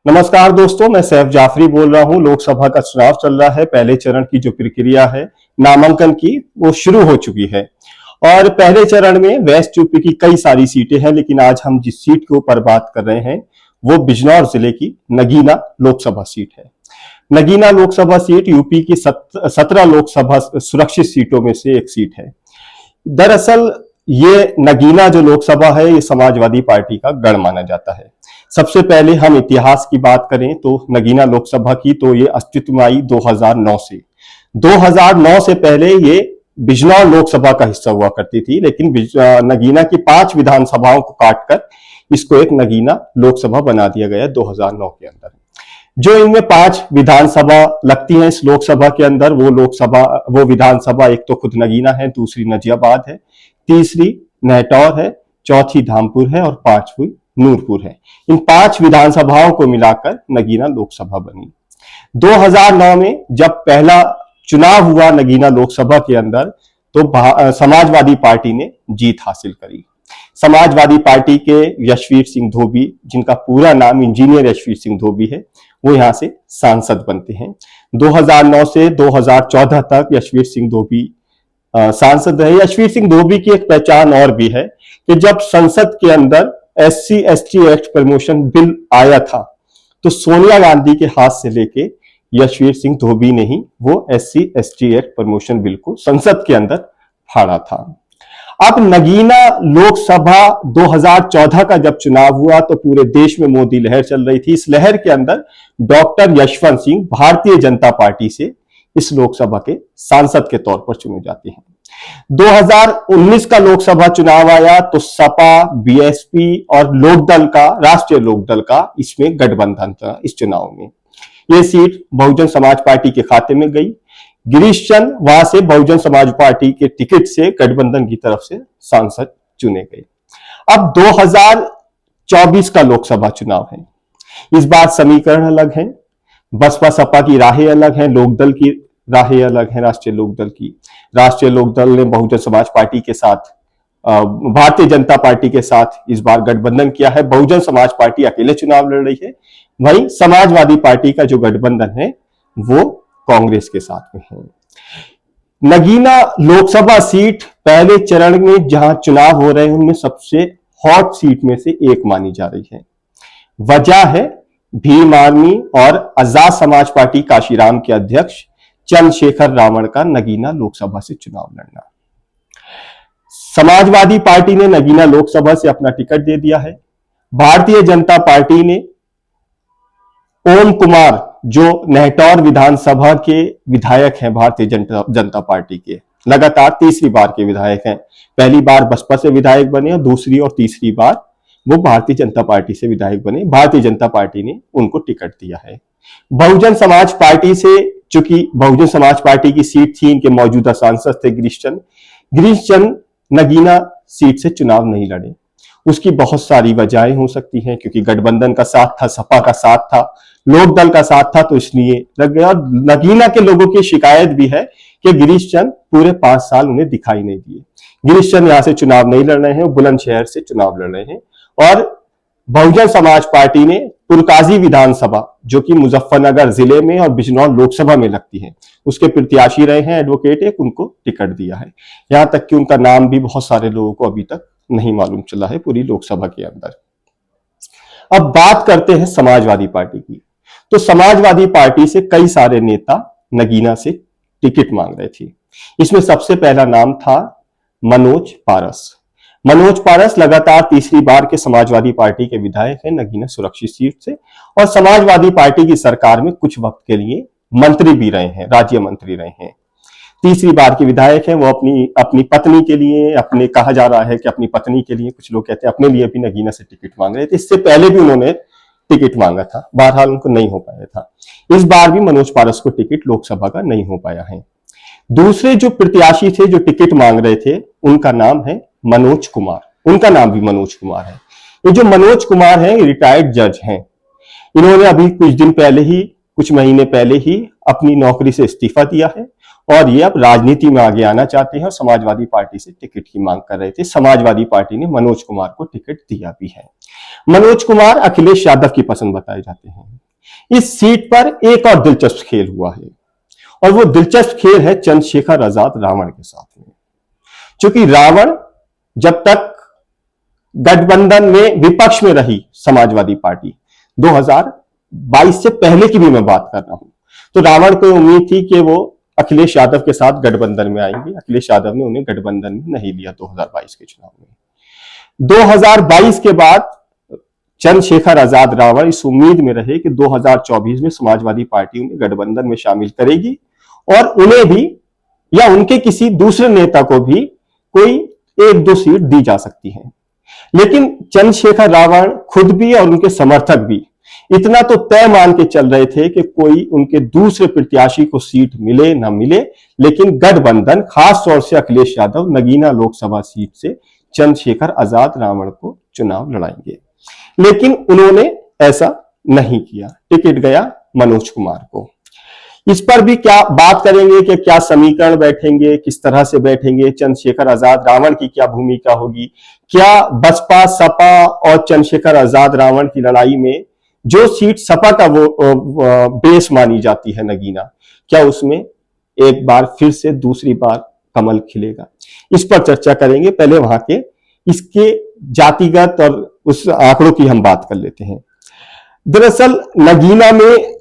नमस्कार दोस्तों, मैं सैफ जाफरी बोल रहा हूं। लोकसभा का चुनाव चल रहा है। पहले चरण की जो प्रक्रिया है नामांकन की वो शुरू हो चुकी है और पहले चरण में वेस्ट यूपी की कई सारी सीटें हैं, लेकिन आज हम जिस सीट के ऊपर बात कर रहे हैं वो बिजनौर जिले की नगीना लोकसभा सीट है। नगीना लोकसभा सीट यूपी की 17 लोकसभा सुरक्षित सीटों में से एक सीट है। दरअसल ये नगीना जो लोकसभा है ये समाजवादी पार्टी का गढ़ माना जाता है। सबसे पहले हम इतिहास की बात करें तो नगीना लोकसभा की तो ये अस्तित्व में आई 2009 से। 2009 से पहले ये बिजनौर लोकसभा का हिस्सा हुआ करती थी, लेकिन नगीना की 5 विधानसभाओं को काटकर इसको एक नगीना लोकसभा बना दिया गया 2009 के अंदर। जो इनमें 5 विधानसभा लगती हैं इस लोकसभा के अंदर, वो विधानसभा एक तो खुद नगीना है, दूसरी नजियाबाद है, तीसरी नेहटौर है, चौथी धामपुर है और 5वीं नूरपुर है। इन 5 विधानसभाओं को मिलाकर नगीना लोकसभा बनी। 2009 में जब पहला चुनाव हुआ नगीना लोकसभा के अंदर तो समाजवादी पार्टी ने जीत हासिल करी। समाजवादी पार्टी के यशवीर सिंह धोबी, जिनका पूरा नाम इंजीनियर यशवीर सिंह धोबी है, वो यहां से सांसद बनते हैं। 2009 से 2014 तक यशवीर सिंह धोबी सांसद रहे। यशवीर सिंह धोबी की एक पहचान और भी है कि जब संसद के अंदर SC/ST एक्ट प्रमोशन बिल आया था तो सोनिया गांधी के हाथ से लेके यशवीर सिंह धोबी ने ही वो SC/ST एक्ट प्रमोशन बिल को संसद के अंदर फाड़ा था। अब नगीना लोकसभा 2014 का जब चुनाव हुआ तो पूरे देश में मोदी लहर चल रही थी। इस लहर के अंदर डॉक्टर यशवंत सिंह भारतीय जनता पार्टी से इस लोकसभा के सांसद के तौर पर चुने जाते हैं। 2019 का लोकसभा चुनाव आया तो सपा, BSP और लोकदल का, राष्ट्रीय लोकदल का इसमें गठबंधन था। इस चुनाव में यह सीट बहुजन समाज पार्टी के खाते में गई। गिरीश चंद वहां से बहुजन समाज पार्टी के टिकट से गठबंधन की तरफ से सांसद चुने गए। अब 2024 का लोकसभा चुनाव है। इस बार समीकरण अलग है। बसपा सपा की राहें अलग हैं, लोकदल की राहें अलग हैं। राष्ट्रीय लोकदल की, राष्ट्रीय लोकदल ने बहुजन समाज पार्टी के साथ, भारतीय जनता पार्टी के साथ इस बार गठबंधन किया है। बहुजन समाज पार्टी अकेले चुनाव लड़ रही है। वहीं समाजवादी पार्टी का जो गठबंधन है वो कांग्रेस के साथ में है। नगीना लोकसभा सीट पहले चरण में जहां चुनाव हो रहे हैं उनमें सबसे हॉट सीट में से एक मानी जा रही है। वजह है भीम आर्मी और आजाद समाज पार्टी काशीराम के अध्यक्ष चंद्रशेखर रावण का नगीना लोकसभा से चुनाव लड़ना। समाजवादी पार्टी ने नगीना लोकसभा से अपना टिकट दे दिया है। भारतीय जनता पार्टी ने ओम कुमार, जो नेहटौर विधानसभा के विधायक हैं, भारतीय जनता पार्टी के लगातार तीसरी बार के विधायक हैं। पहली बार बसपा से विधायक बने और दूसरी और तीसरी बार वो भारतीय जनता पार्टी से विधायक बने। भारतीय जनता पार्टी ने उनको टिकट दिया है। बहुजन समाज पार्टी से, चूंकि बहुजन समाज पार्टी की सीट थी, इनके मौजूदा सांसद थे गिरीश चंद नगीना सीट से चुनाव नहीं लड़े। उसकी बहुत सारी वजहें हो सकती हैं, क्योंकि गठबंधन का साथ था, सपा का साथ था, लोकदल का साथ था, तो इसलिए लग गया। और नगीना के लोगों की शिकायत भी है कि गिरीश चंद पूरे 5 साल उन्हें दिखाई नहीं दिए। गिरीश चंद यहां से चुनाव नहीं लड़ रहे हैं, बुलंदशहर से चुनाव लड़ रहे हैं। और बहुजन समाज पार्टी ने पुरकाजी विधानसभा, जो कि मुजफ्फरनगर जिले में और बिजनौर लोकसभा में लगती है, उसके प्रत्याशी रहे हैं एडवोकेट एक, उनको टिकट दिया है। यहां तक कि उनका नाम भी बहुत सारे लोगों को अभी तक नहीं मालूम चला है पूरी लोकसभा के अंदर। अब बात करते हैं समाजवादी पार्टी की। तो समाजवादी पार्टी से कई सारे नेता नगीना से टिकट मांग रहे थे। इसमें सबसे पहला नाम था मनोज पारस। मनोज पारस लगातार तीसरी बार के समाजवादी पार्टी के विधायक हैं नगीना सुरक्षित सीट से, और समाजवादी पार्टी की सरकार में कुछ वक्त के लिए मंत्री भी रहे हैं, राज्य मंत्री रहे हैं। तीसरी बार के विधायक हैं। वो अपनी पत्नी के लिए, अपने कहा जा रहा है कि अपनी पत्नी के लिए, कुछ लोग कहते हैं अपने लिए भी नगीना से टिकट मांग रहे थे। इससे पहले भी उन्होंने टिकट मांगा था, बहरहाल उनको नहीं हो पाया था। इस बार भी मनोज पारस को टिकट लोकसभा का नहीं हो पाया है। दूसरे जो प्रत्याशी थे जो टिकट मांग रहे थे, उनका नाम है मनोज कुमार। उनका नाम भी मनोज कुमार है। ये जो मनोज कुमार है रिटायर्ड जज हैं। इन्होंने अभी कुछ महीने पहले ही अपनी नौकरी से इस्तीफा दिया है और ये अब राजनीति में आगे आना चाहते हैं और समाजवादी पार्टी से टिकट की मांग कर रहे थे। समाजवादी पार्टी ने मनोज कुमार को टिकट दिया भी है। मनोज कुमार अखिलेश यादव की पसंद बताए जाते हैं। इस सीट पर एक और दिलचस्प खेल हुआ है, और वो दिलचस्प खेल है चंद्रशेखर आजाद रावण के साथ में। क्योंकि रावण जब तक गठबंधन में विपक्ष में रही समाजवादी पार्टी, 2022 से पहले की भी मैं बात कर रहा हूं, तो रावण को उम्मीद थी कि वो अखिलेश यादव के साथ गठबंधन में आएंगे। अखिलेश यादव ने उन्हें गठबंधन में नहीं लिया 2022 के चुनाव में। 2022 के बाद चंद्रशेखर आजाद रावण इस उम्मीद में रहे कि 2024 में समाजवादी पार्टी उन्हें गठबंधन में शामिल करेगी और उन्हें भी या उनके किसी दूसरे नेता को भी कोई एक दो सीट दी जा सकती है। लेकिन चंद्रशेखर रावण खुद भी और उनके समर्थक भी इतना तो तय मान के चल रहे थे कि कोई उनके दूसरे प्रत्याशी को सीट मिले ना मिले, लेकिन गठबंधन खास तौर से अखिलेश यादव नगीना लोकसभा सीट से चंद्रशेखर आजाद रावण को चुनाव लड़ाएंगे। लेकिन उन्होंने ऐसा नहीं किया, टिकट गया मनोज कुमार को। इस पर भी क्या बात करेंगे कि क्या समीकरण बैठेंगे, किस तरह से बैठेंगे, चंद्रशेखर आजाद रावण की क्या भूमिका होगी, क्या बसपा सपा और चंद्रशेखर आजाद रावण की लड़ाई में जो सीट सपा का वो बेस मानी जाती है नगीना, क्या उसमें एक बार फिर से दूसरी बार कमल खिलेगा, इस पर चर्चा करेंगे। पहले वहां के इसके जातिगत और उस आंकड़ों की हम बात कर लेते हैं। दरअसल नगीना में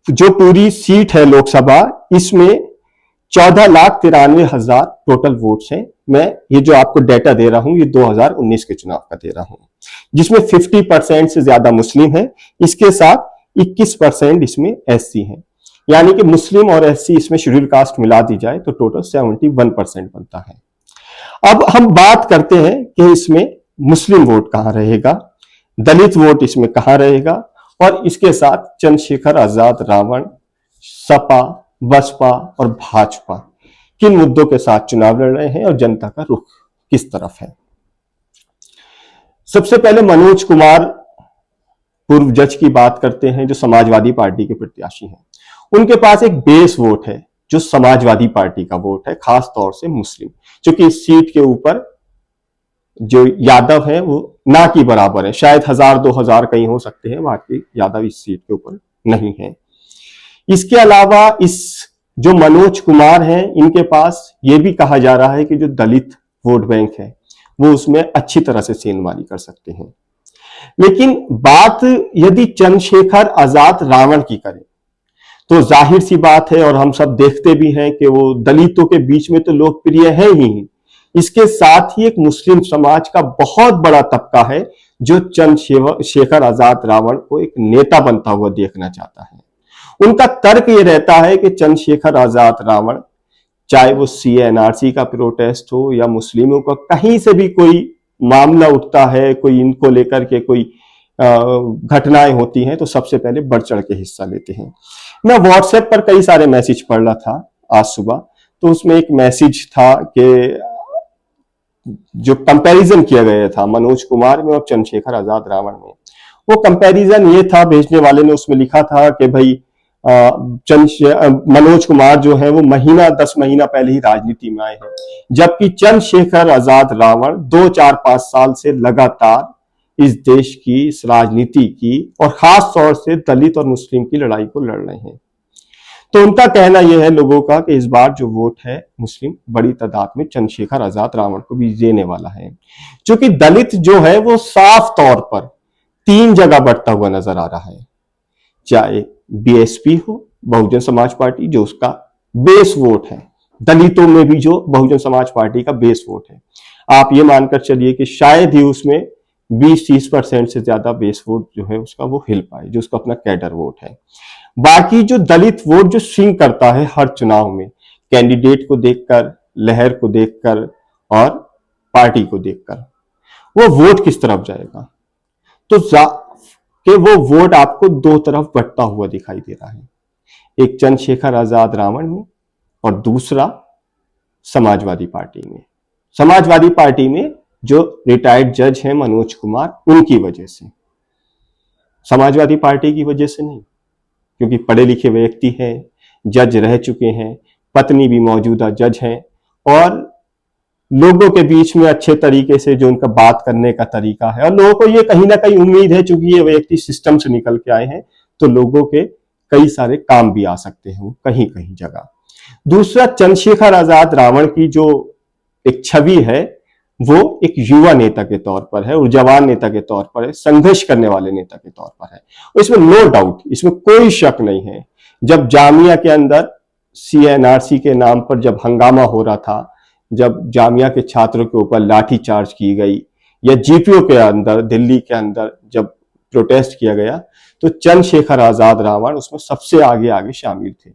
जो पूरी सीट है लोकसभा, इसमें 14,93,000 टोटल वोट्स हैं। मैं ये जो आपको डेटा दे रहा हूं ये 2019 के चुनाव का दे रहा हूं, जिसमें 50% से ज्यादा मुस्लिम है, इसके साथ 21% इसमें एससी है, यानी कि मुस्लिम और एससी इसमें शेड्यूल कास्ट मिला दी जाए तो टोटल 71% बनता है। अब हम बात करते हैं कि इसमें मुस्लिम वोट कहां रहेगा, दलित वोट इसमें कहां रहेगा, और इसके साथ चंद्रशेखर आजाद रावण सपा बसपा और भाजपा किन मुद्दों के साथ चुनाव लड़ रहे हैं और जनता का रुख किस तरफ है। सबसे पहले मनोज कुमार पूर्व जज की बात करते हैं, जो समाजवादी पार्टी के प्रत्याशी हैं। उनके पास एक बेस वोट है जो समाजवादी पार्टी का वोट है, खास तौर से मुस्लिम, क्योंकि इस सीट के ऊपर जो यादव है वो ना की बराबर है, शायद 1000-2000 कहीं हो सकते हैं, बाकी यादव इस सीट के ऊपर नहीं है। इसके अलावा इस जो मनोज कुमार हैं, इनके पास ये भी कहा जा रहा है कि जो दलित वोट बैंक है वो उसमें अच्छी तरह से सेंधमारी कर सकते हैं। लेकिन बात यदि चंद्रशेखर आजाद रावण की करें तो जाहिर सी बात है, और हम सब देखते भी हैं कि वो दलितों के बीच में तो लोकप्रिय है ही, इसके साथ ही एक मुस्लिम समाज का बहुत बड़ा तबका है जो चंद्रशेखर आजाद रावण को एक नेता बनता हुआ देखना चाहता है। उनका तर्क ये रहता है कि चंद्रशेखर आजाद रावण, चाहे वो सीएनआरसी का प्रोटेस्ट हो या मुस्लिमों का कहीं से भी कोई मामला उठता है, कोई इनको लेकर के कोई घटनाएं होती हैं, तो सबसे पहले बढ़ चढ़ के हिस्सा लेते हैं। मैं व्हाट्सएप पर कई सारे मैसेज पढ़ रहा था आज सुबह, तो उसमें एक मैसेज था कि जो कंपैरिजन किया गया था मनोज कुमार में और चंद्रशेखर आजाद रावण में, वो कंपैरिजन ये था, भेजने वाले ने उसमें लिखा था कि भाई मनोज कुमार जो है वो 10 महीना पहले ही राजनीति में आए हैं, जबकि चंद्रशेखर आजाद रावण 2-4-5 साल से लगातार इस देश की इस राजनीति की और खास तौर से दलित और मुस्लिम की लड़ाई को लड़ रहे हैं। तो उनका कहना यह है लोगों का कि इस बार जो वोट है मुस्लिम बड़ी तादाद में चंद्रशेखर आजाद रावण को भी देने वाला है, क्योंकि दलित जो है वो साफ तौर पर 3 जगह बढ़ता हुआ नजर आ रहा है, चाहे बीएसपी हो, बहुजन समाज पार्टी, जो उसका बेस वोट है, दलितों में भी जो बहुजन समाज पार्टी का बेस वोट है, आप ये मानकर चलिए कि शायद ही उसमें 20-30% से ज्यादा बेस वोट जो है उसका वो हिल पाए, जो उसका अपना कैडर वोट है। बाकी जो दलित वोट जो स्विंग करता है हर चुनाव में, कैंडिडेट को देखकर, लहर को देखकर और पार्टी को देखकर, वो वोट किस तरफ जाएगा, तो कि वो वोट आपको 2 तरफ बढ़ता हुआ दिखाई दे रहा है, एक चंद्रशेखर आजाद रावण में और दूसरा समाजवादी पार्टी में। समाजवादी पार्टी में जो रिटायर्ड जज हैं मनोज कुमार, उनकी वजह से, समाजवादी पार्टी की वजह से नहीं, क्योंकि पढ़े लिखे व्यक्ति हैं, जज रह चुके हैं, पत्नी भी मौजूदा जज हैं और लोगों के बीच में अच्छे तरीके से जो उनका बात करने का तरीका है, और लोगों को ये कहीं ना कहीं उम्मीद है, चूंकि ये व्यक्ति सिस्टम से निकल के आए हैं, तो लोगों के कई सारे काम भी आ सकते हैं कहीं कहीं जगह। दूसरा, चंद्रशेखर आजाद रावण की जो एक छवि है वो एक युवा नेता के तौर पर है, ऊर्जावान नेता के तौर पर है, संघर्ष करने वाले नेता के तौर पर है। इसमें नो डाउट, इसमें कोई शक नहीं है। जब जामिया के अंदर CNRC के नाम पर जब हंगामा हो रहा था, जब जामिया के छात्रों के ऊपर लाठी चार्ज की गई, या GPO के अंदर, दिल्ली के अंदर जब प्रोटेस्ट किया गया, तो चंद्रशेखर आजाद रावण उसमें सबसे आगे आगे शामिल थे।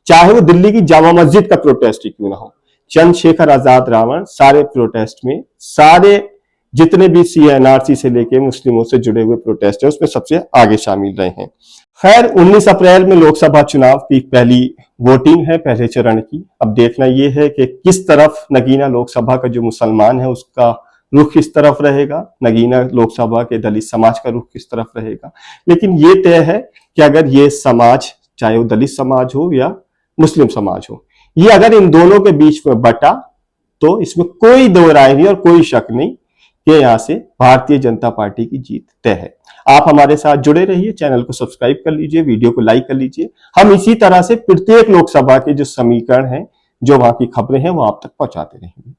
चाहे वो दिल्ली की जामा मस्जिद का प्रोटेस्ट ही क्यों ना हो, चंद्रशेखर आजाद रावण सारे प्रोटेस्ट में, सारे जितने भी CNRC से लेके मुस्लिमों से जुड़े हुए प्रोटेस्ट है उसमें सबसे आगे शामिल रहे हैं। खैर, 19 अप्रैल में लोकसभा चुनाव की पहली वोटिंग है, पहले चरण की। अब देखना यह है कि किस तरफ नगीना लोकसभा का जो मुसलमान है उसका रुख किस तरफ रहेगा, नगीना लोकसभा के दलित समाज का रुख किस तरफ रहेगा। लेकिन ये तय है कि अगर ये समाज, चाहे वो दलित समाज हो या मुस्लिम समाज हो, ये अगर इन दोनों के बीच में बटा, तो इसमें कोई दो राय नहीं और कोई शक नहीं कि यहां से भारतीय जनता पार्टी की जीत तय है। आप हमारे साथ जुड़े रहिए, चैनल को सब्सक्राइब कर लीजिए, वीडियो को लाइक कर लीजिए। हम इसी तरह से प्रत्येक लोकसभा के जो समीकरण हैं, जो वहां की खबरें हैं, वो आप तक पहुंचाते रहेंगे।